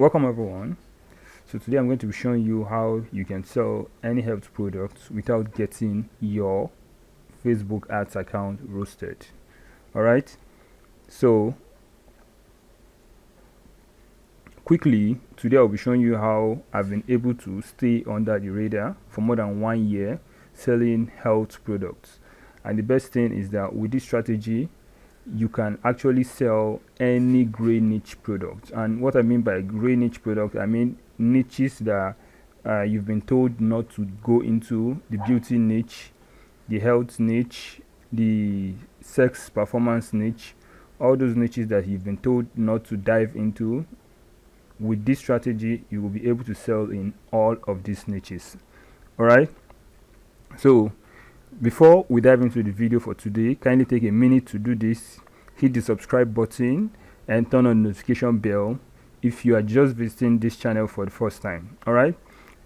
Welcome everyone. So today I'm going to be showing you how you can sell any health products without getting your Facebook ads account roasted. Alright, so quickly today I'll be showing you how I've been able to stay under the radar for more than 1 year selling health products. And the best thing is that with this strategy you can actually sell any gray niche product. And what I mean by gray niche product, I mean niches that you've been told not to go into: the beauty niche, the health niche, the sex performance niche, all those niches that you've been told not to dive into. With this strategy you will be able to sell in all of these niches. Alright, so before we dive into the video for today, kindly take a minute to do this. Hit the subscribe button and turn on the notification bell if you are just visiting this channel for the first time. Alright,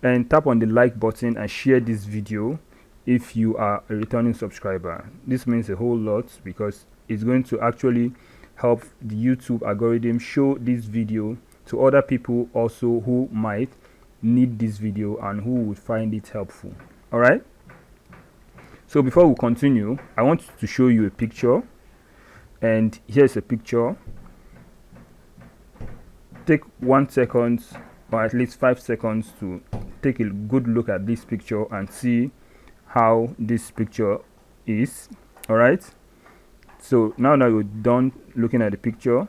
and tap on the like button and share this video if you are a returning subscriber. This means a whole lot because it's going to actually help the YouTube algorithm show this video to other people also who might need this video and who would find it helpful. Alright, so before we continue, I want to show you a picture, and here's a picture. Take 1 second or at least 5 seconds to take a good look at this picture and see how this picture is. Alright, so now that you're done looking at the picture,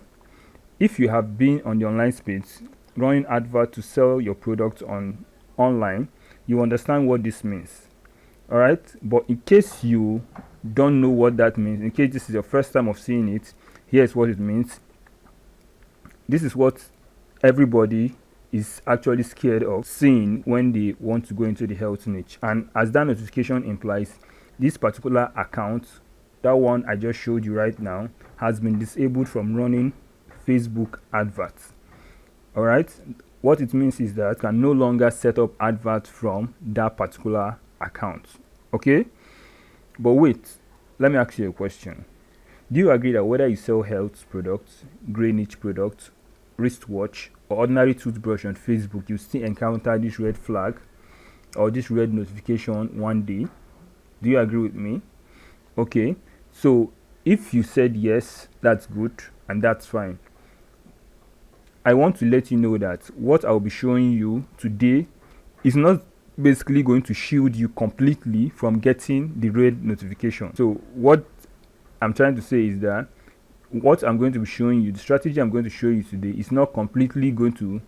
if you have been on the online space running advert to sell your product online, you understand what this means. Alright, but in case you don't know what that means, in case this is your first time of seeing it, here's what it means. This is what everybody is actually scared of seeing when they want to go into the health niche. And as that notification implies, this particular account, that one I just showed you right now, has been disabled from running Facebook adverts. Alright, what it means is that you can no longer set up adverts from that particular account. Okay, but wait, let me ask you a question. Do you agree that whether you sell health products, gray niche products, wristwatch, or ordinary toothbrush on Facebook, you still encounter this red flag or this red notification one day? Do you agree with me? Okay, so if you said yes, that's good and that's fine. I want to let you know that what I'll be showing you today is not basically going to shield you completely from getting the red notification. So what I'm trying to say is that what I'm going to be showing you, the strategy I'm going to show you today, is not completely going to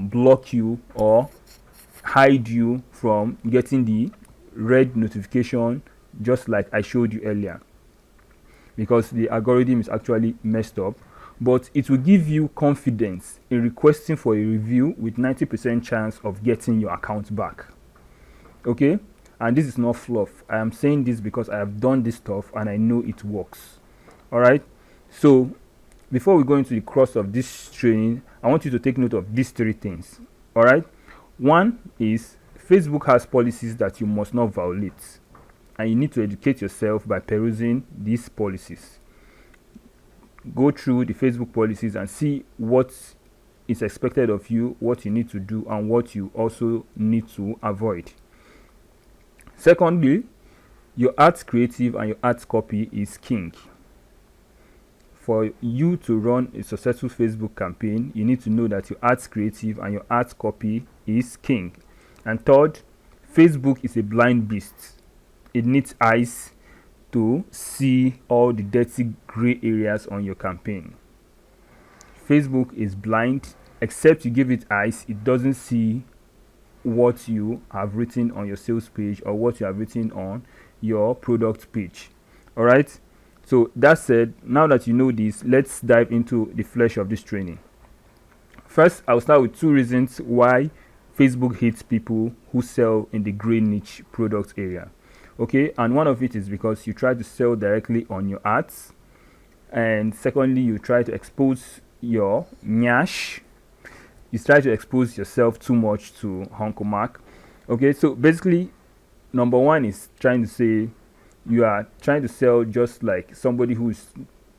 block you or hide you from getting the red notification just like I showed you earlier, because the algorithm is actually messed up. But it will give you confidence in requesting for a review with 90% chance of getting your account back. Okay, and this is not fluff. I am saying this because I have done this stuff and I know it works. Alright, so before we go into the cross of this training, I want you to take note of these 3 things. Alright, one is Facebook has policies that you must not violate, and you need to educate yourself by perusing these policies. Go through the Facebook policies and see what is expected of you, what you need to do, and what you also need to avoid. Secondly, your ads creative and your ads copy is king. For you to run a successful Facebook campaign, you need to know that your ads creative and your ads copy is king. And third, Facebook is a blind beast. It needs eyes to see all the dirty gray areas on your campaign. Facebook is blind. Except you give it eyes, it doesn't see what you have written on your sales page or what you have written on your product page. Alright, so that said, now that you know this, let's dive into the flesh of this training. First, I'll start with 2 reasons why Facebook hates people who sell in the gray niche product area. Okay, and one of it is because you try to sell directly on your ads, and secondly, you try to expose your nyash. You try to expose yourself too much to Honko Mark. Okay, so basically, number one is trying to say you are trying to sell just like somebody who is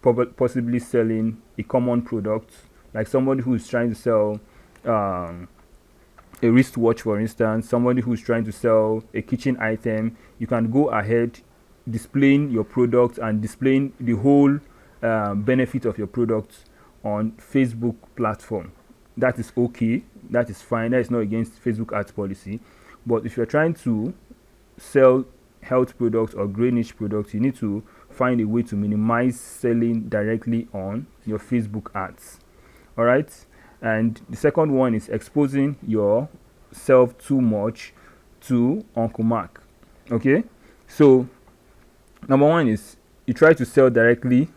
possibly selling a common product, like somebody who is trying to sell a wristwatch, for instance, somebody who's trying to sell a kitchen item, you can go ahead displaying your product and displaying the whole benefit of your product on Facebook platform. That is okay, that is fine, that is not against Facebook ads policy. But if you're trying to sell health products or grey niche products, you need to find a way to minimize selling directly on your Facebook ads. All right. And the second one is exposing yourself too much to Uncle Mark. Okay, so number one is you try to sell directly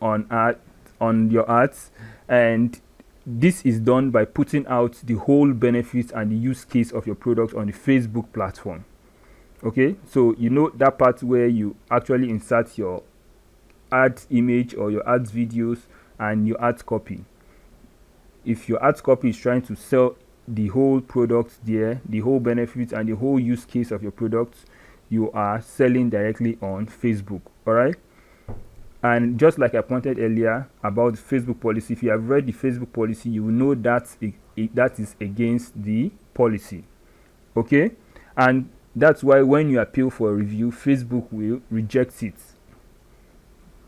on your ads, and this is done by putting out the whole benefits and the use case of your product on the Facebook platform. Okay, so you know that part where you actually insert your ad image or your ads videos and your ad copy. If your ad copy is trying to sell the whole product there, the whole benefits and the whole use case of your product, you are selling directly on Facebook. All right. And just like I pointed earlier about the Facebook policy, if you have read the Facebook policy, you will know that that is against the policy. Okay. And that's why when you appeal for a review, Facebook will reject it,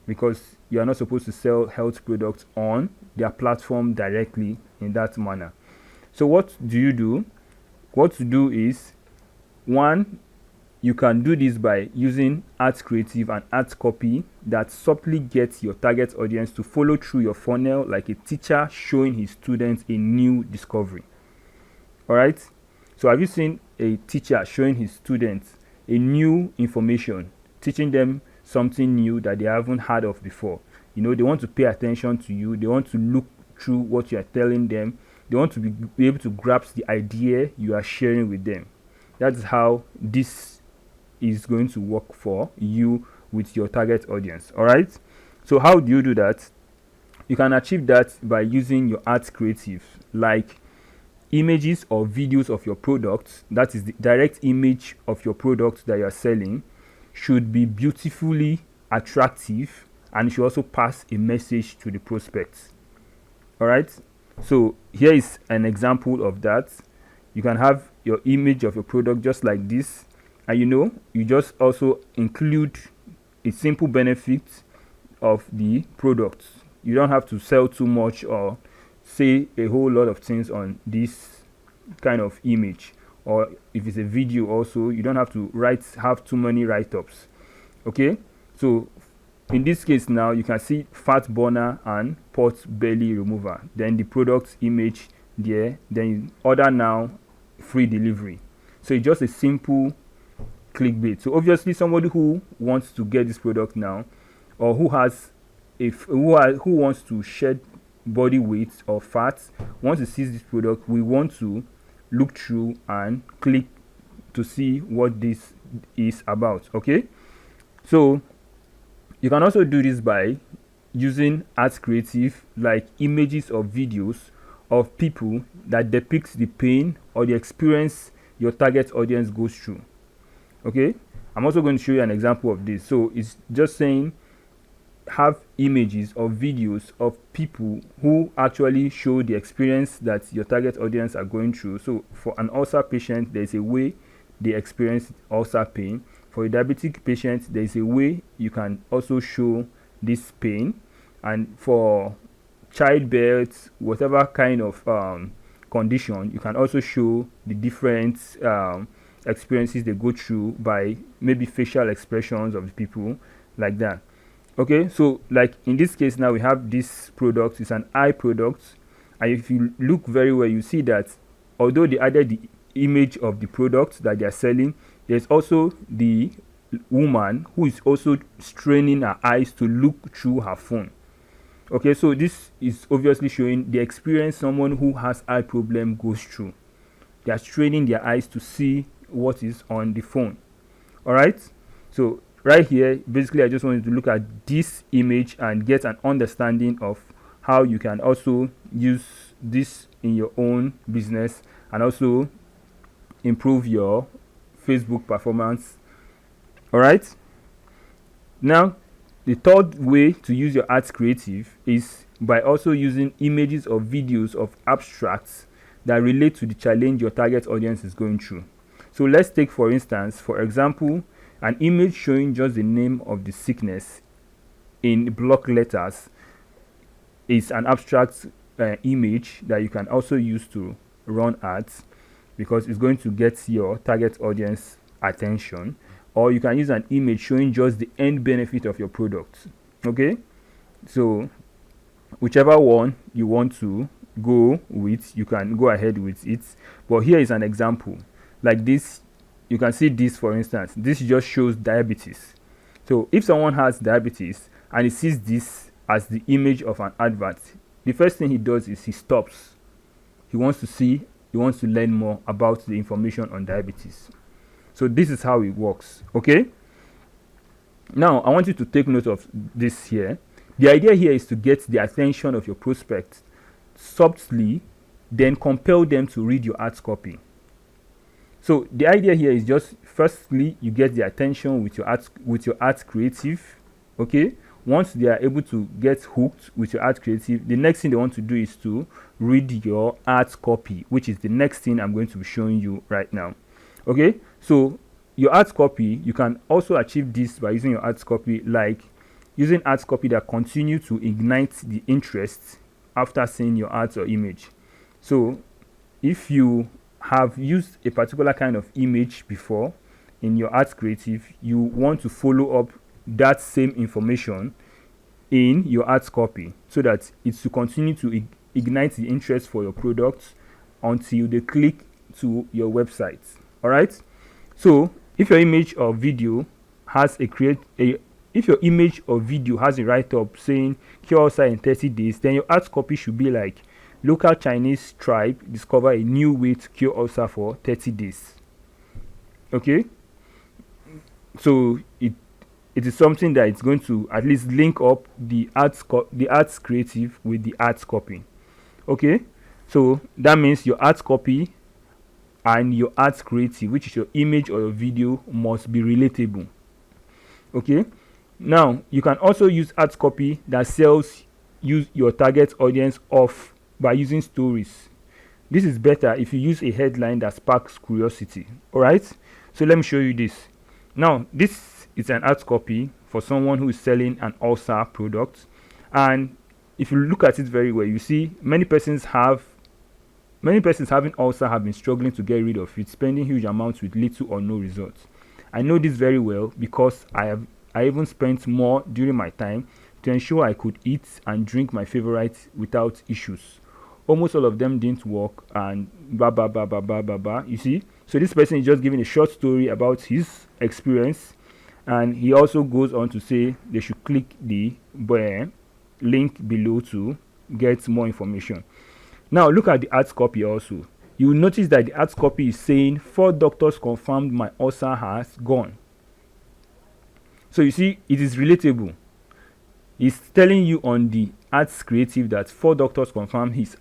because you are not supposed to sell health products on their platform directly in that manner. So what do you do? What to do is, one, you can do this by using ads creative and ads copy that subtly gets your target audience to follow through your funnel like a teacher showing his students a new discovery. All right. So have you seen a teacher showing his students a new information, teaching them something new that they haven't heard of before? You know, they want to pay attention to you. They want to look through what you are telling them. They want to be able to grasp the idea you are sharing with them. That is how this is going to work for you with your target audience. All right. So how do you do that? You can achieve that by using your ads creative, like images or videos of your product. That is the direct image of your product that you are selling should be beautifully attractive, and it should also pass a message to the prospects. All right. So here is an example of that. You can have your image of your product just like this, and you just also include a simple benefit of the product. You don't have to sell too much or say a whole lot of things on this kind of image. Or if it's a video also, you don't have to have too many write-ups. Okay, so in this case now you can see fat burner and pot belly remover, then the product image there, then you order now, free delivery. So it's just a simple clickbait. So obviously somebody who wants to get this product now, or who wants to shed body weight or fat, wants to see this product, we want to look through and click to see what this is about. Okay, so you can also do this by using ads creative, like images or videos of people that depicts the pain or the experience your target audience goes through. Okay, I'm also going to show you an example of this. So it's just saying have images or videos of people who actually show the experience that your target audience are going through. So for an ulcer patient, there's a way they experience ulcer pain. For a diabetic patient, there's a way you can also show this pain. And for childbirth, whatever kind of condition, you can also show the different experiences they go through by maybe facial expressions of the people, like that. Okay, so like in this case now we have this product. It's an eye product, and if you look very well, you see that although they added the image of the product that they are selling, there's also the woman who is also straining her eyes to look through her phone. Okay, so this is obviously showing the experience someone who has eye problem goes through. They are straining their eyes to see what is on the phone. All right, so right here, basically I just wanted to look at this image and get an understanding of how you can also use this in your own business and also improve your Facebook performance. All right, now The third way to use your ads creative is by also using images or videos of abstracts that relate to the challenge your target audience is going through. So let's take, for instance, for example, an image showing just the name of the sickness in block letters is an abstract image that you can also use to run ads, because it's going to get your target audience attention. Or you can use an image showing just the end benefit of your product. Okay, so whichever one you want to go with, you can go ahead with it. But here is an example like this. You can see this, for instance, this just shows diabetes. So if someone has diabetes and he sees this as the image of an advert, the first thing he does is he stops. He wants to learn more about the information on diabetes. So this is how it works. Okay, now I want you to take note of this here. The idea here is to get the attention of your prospect subtly, then compel them to read your ads copy. So the idea here is just, firstly, you get the attention with your ads creative. Okay, once they are able to get hooked with your ads creative, the next thing they want to do is to read your ads copy, which is the next thing I'm going to be showing you right now. Okay, so your ads copy, you can also achieve this by using your ads copy, like using ads copy that continue to ignite the interest after seeing your ads or image. So if you have used a particular kind of image before in your ads creative, you want to follow up that same information in your ads copy so that it's to continue to ignite the interest for your products until they click to your website. All right, so if your image or video has if your image or video has a write-up saying cure ulcer in 30 days, then your ads copy should be like, local Chinese tribe discover a new way to cure ulcer for 30 days. Okay, so it is something that it's going to at least link up the ads creative with the ads copy. Okay, so that means your ads copy and your ads creative, which is your image or your video, must be relatable. Okay, now you can also use ads copy that sells your target audience off by using stories. This is better if you use a headline that sparks curiosity. All right, so let me show you this. Now this is an ads copy for someone who is selling an ulcer product, and if you look at it very well, you see many persons having ulcer have been struggling to get rid of it, spending huge amounts with little or no results. I know this very well because I even spent more during my time to ensure I could eat and drink my favorites without issues. Almost all of them didn't work, and you see. So this person is just giving a short story about his experience, and he also goes on to say they should click the link below to get more information. Now look at the ads copy also. You will notice that the ads copy is saying 4 doctors confirmed my ulcer has gone. So you see, it is relatable. It's telling you on the ads creative that 4 doctors confirmed his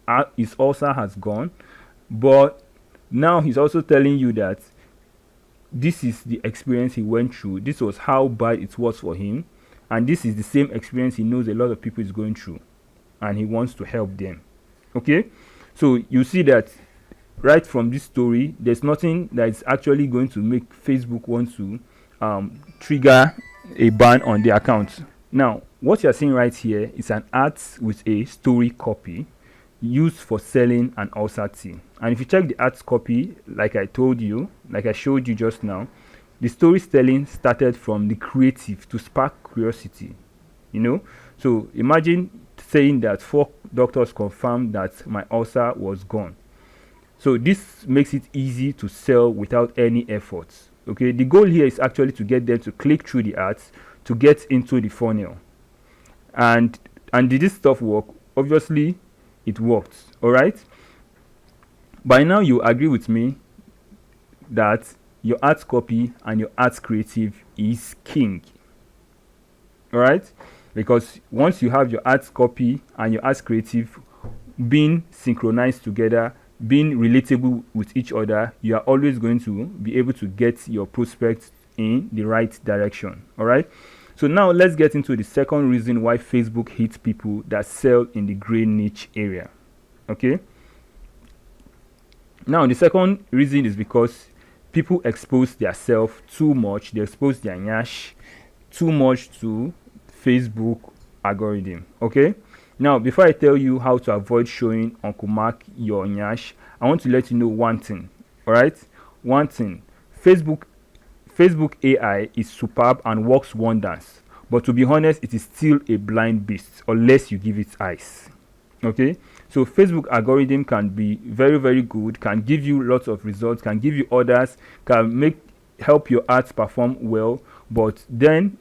ulcer has gone, but now he's also telling you that this is the experience he went through. This was how bad it was for him, and this is the same experience he knows a lot of people is going through, and he wants to help them. Okay, so you see that right from this story, there's nothing that is actually going to make Facebook want to trigger a ban on the account. Now what you're seeing right here is an ad with a story copy used for selling an ulcer tea. And if you check the ads copy, like I showed you just now, the storytelling started from the creative to spark curiosity. So imagine saying that 4 doctors confirmed that my ulcer was gone. So this makes it easy to sell without any effort. Okay, the goal here is actually to get them to click through the ads to get into the funnel. And did this stuff work? Obviously it worked. All right, by now you agree with me that your ads copy and your ads creative is king. All right, because once you have your ads copy and your ads creative being synchronized together, being relatable with each other, you are always going to be able to get your prospects in the right direction. All right, So now let's get into the second reason why Facebook hates people that sell in the gray niche area. Okay. Now the second reason is because people expose themselves too much. They expose their nyash too much to Facebook algorithm. Okay. Now before I tell you how to avoid showing Uncle Mark your nyash, I want to let you know one thing. All right. One thing. Facebook AI is superb and works wonders, but to be honest, it is still a blind beast unless you give it eyes. Okay, so Facebook algorithm can be very, very good, can give you lots of results, can give you orders, can help your ads perform well, but then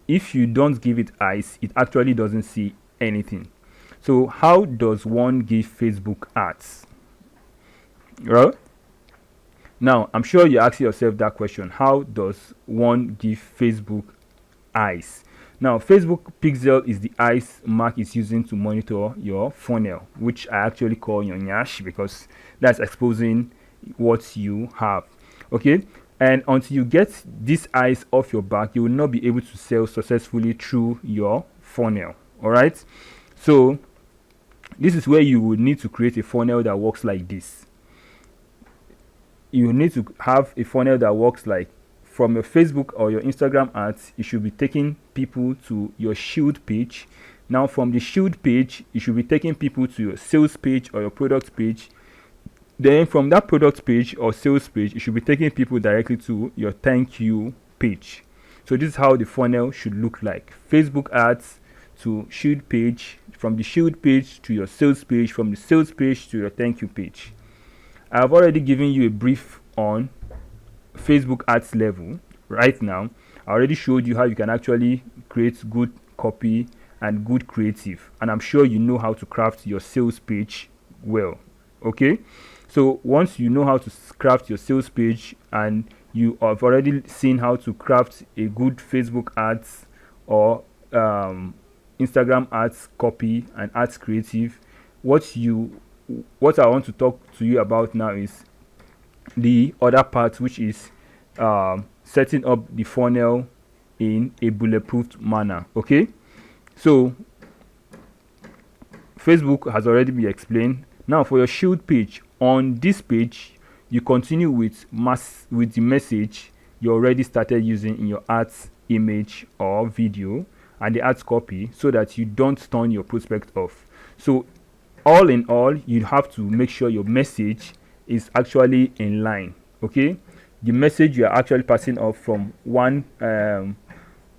if you don't give it eyes, it actually doesn't see anything. So how does one give Facebook ads? Well, now, I'm sure you ask yourself that question. How does one give Facebook eyes? Now, Facebook Pixel is the eyes Mark is using to monitor your funnel, which I actually call your nyash because that's exposing what you have. Okay, and until you get these eyes off your back, you will not be able to sell successfully through your funnel. All right, so this is where you would need to create a funnel that works like this. You need to have a funnel that works like from your Facebook or your Instagram ads, it should be taking people to your shield page. Now from the shield page, you should be taking people to your sales page or your product page. Then from that product page or sales page, you should be taking people directly to your thank you page. So this is how the funnel should look like. Facebook ads to shield page, from the shield page to your sales page, from the sales page to your thank you page. I've already given you a brief on Facebook ads level. Right now, I already showed you how you can actually create good copy and good creative, and I'm sure you know how to craft your sales page well. Okay, so once you know how to craft your sales page and you have already seen how to craft a good Facebook ads or Instagram ads copy and ads creative, what I want to talk to you about now is the other part, which is setting up the funnel in a bulletproof manner. Okay, so Facebook has already been explained. Now for your shield page, on this page you continue with the message you already started using in your ads image or video and the ads copy, so that you don't turn your prospect off. So all in all, you have to make sure your message is actually in line. Okay, the message you are actually passing off from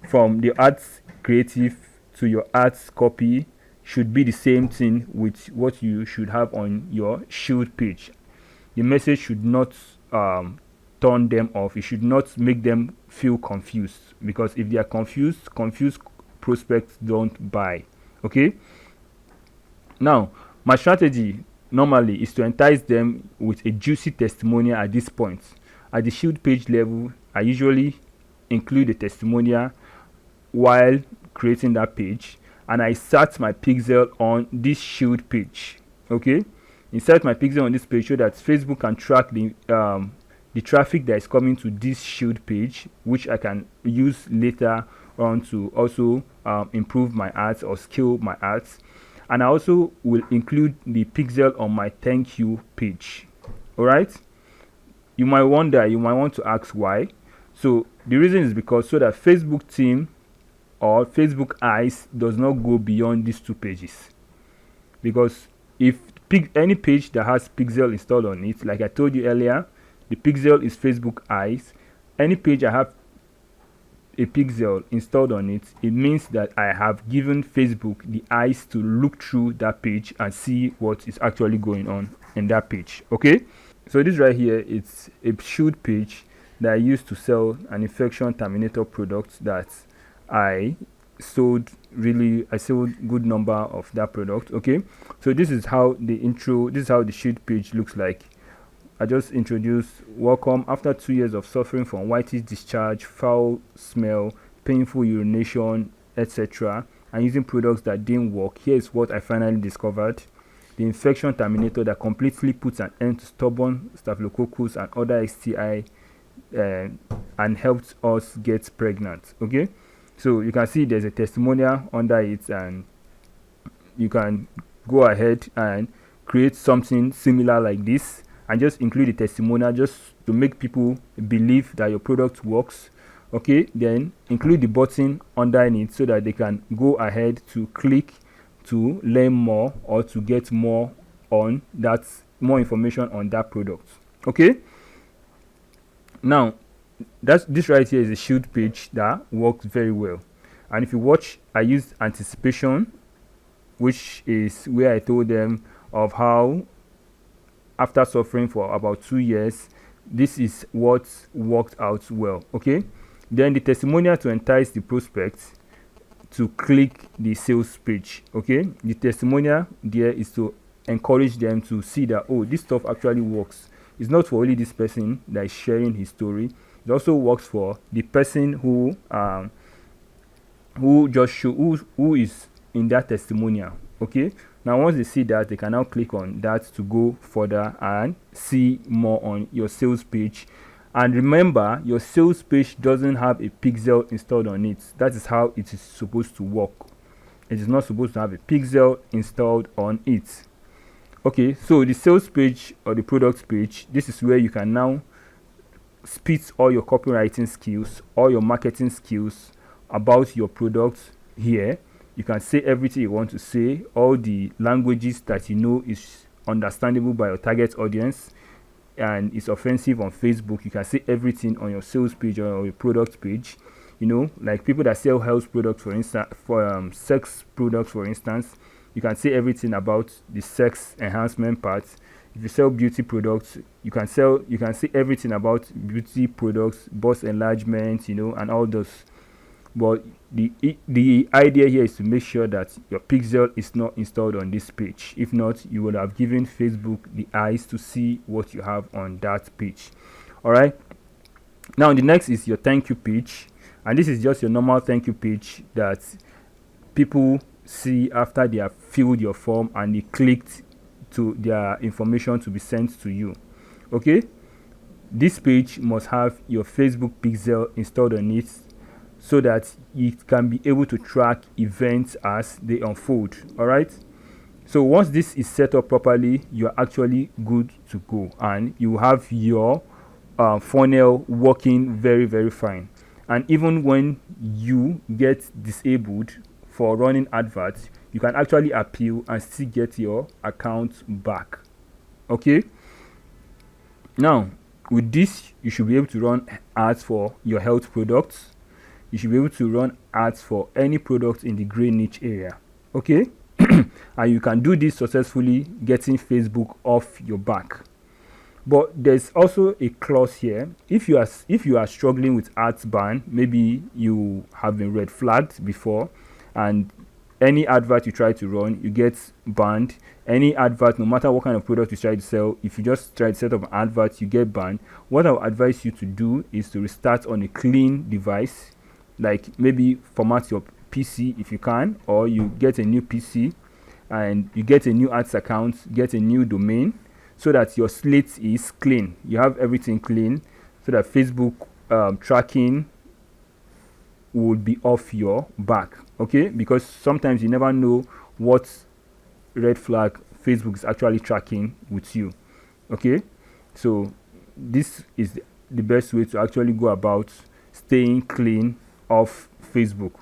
from the ads creative to your ads copy should be the same thing with what you should have on your shield page. The message should not turn them off. It should not make them feel confused, because if they are confused prospects don't buy. Okay, now my strategy normally is to entice them with a juicy testimonial at this point. At the shield page level, I usually include a testimonial while creating that page, and I insert my pixel on this shield page. Okay, insert my pixel on this page so that Facebook can track the traffic that is coming to this shield page, which I can use later on to also improve my ads or scale my ads. And I also will include the pixel on my thank you page. All right, you might want to ask why. So the reason is because so that Facebook team or Facebook eyes does not go beyond these two pages. Because if any page that has pixel installed on it, like I told you earlier, the pixel is Facebook eyes. Any page I have a pixel installed on it, it means that I have given Facebook the eyes to look through that page and see what is actually going on in that page. Okay, so this right here, it's a shield page that I used to sell an infection terminator product that I sold good number of that product. Okay, so this is how the shield page looks like. I just introduced welcome after 2 years of suffering from whitish discharge, foul smell, painful urination, etc., and using products that didn't work. Here is what I finally discovered: the infection terminator that completely puts an end to stubborn staphylococcus and other STI and helped us get pregnant. Okay, So you can see there's a testimonial under it, and you can go ahead and create something similar like this and just include the testimonial just to make people believe that your product works. Okay, then include the button underneath so that they can go ahead to click to learn more or to get more on that, more information on that product. Okay, now this right here is a shield page that works very well. And if you watch, I used anticipation, which is where I told them of how after suffering for about 2 years, this is what worked out well. Okay, then the testimonial to entice the prospects to click the sales page. Okay, the testimonial there is to encourage them to see that, oh, this stuff actually works. It's not for only this person that is sharing his story. It also works for the person who is in that testimonial. Okay, now once they see that, they can now click on that to go further and see more on your sales page. And remember, your sales page doesn't have a pixel installed on it. That is how it is supposed to work. It is not supposed to have a pixel installed on it. Okay, so the sales page or the product page, this is where you can now spit all your copywriting skills, all your marketing skills about your product here. You can say everything you want to say, all the languages that you know is understandable by your target audience and is offensive on Facebook. You can say everything on your sales page or your product page. You know, like people that sell health products, for instance, for sex products, for instance, you can say everything about the sex enhancement part. If you sell beauty products, you can say everything about beauty products, bust enlargement, you know, and all those. But the idea here is to make sure that your pixel is not installed on this page. If not, you would have given Facebook the eyes to see what you have on that page. All right, now the next is your thank you page, and this is just your normal thank you page that people see after they have filled your form and they clicked to their information to be sent to you. Okay, this page must have your Facebook pixel installed on it so that it can be able to track events as they unfold. All right, so once this is set up properly, you're actually good to go, and you have your funnel working very, very fine. And even when you get disabled for running adverts, you can actually appeal and still get your account back. Okay, now with this, you should be able to run ads for your health products. You should be able to run ads for any product in the gray niche area. Okay, and you can do this successfully, getting Facebook off your back. But there's also a clause here. If you are struggling with ads ban, maybe you have been red flagged before, and any advert you try to run, you get banned. Any advert, no matter what kind of product you try to sell, if you just try to set up an advert, you get banned. What I would advise you to do is to restart on a clean device, like maybe format your PC if you can, or you get a new PC and you get a new ads account, get a new domain, so that your slate is clean. You have everything clean, so that Facebook tracking would be off your back. Okay, because sometimes you never know what red flag Facebook is actually tracking with you. Okay, so this is the best way to actually go about staying clean of Facebook.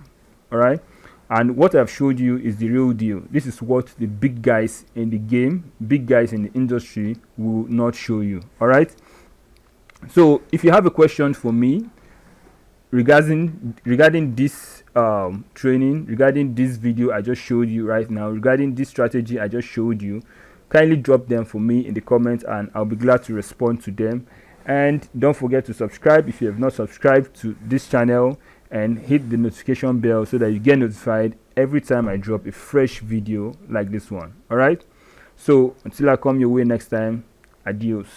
All right, and what I've showed you is the real deal. This is what the big guys in the game, big guys in the industry will not show you. All right, so if you have a question for me regarding this training, regarding this video I just showed you right now, regarding this strategy I just showed you, kindly drop them for me in the comments and I'll be glad to respond to them. And don't forget to subscribe if you have not subscribed to this channel, and hit the notification bell so that you get notified every time I drop a fresh video like this one. All right, so until I come your way next time, adios.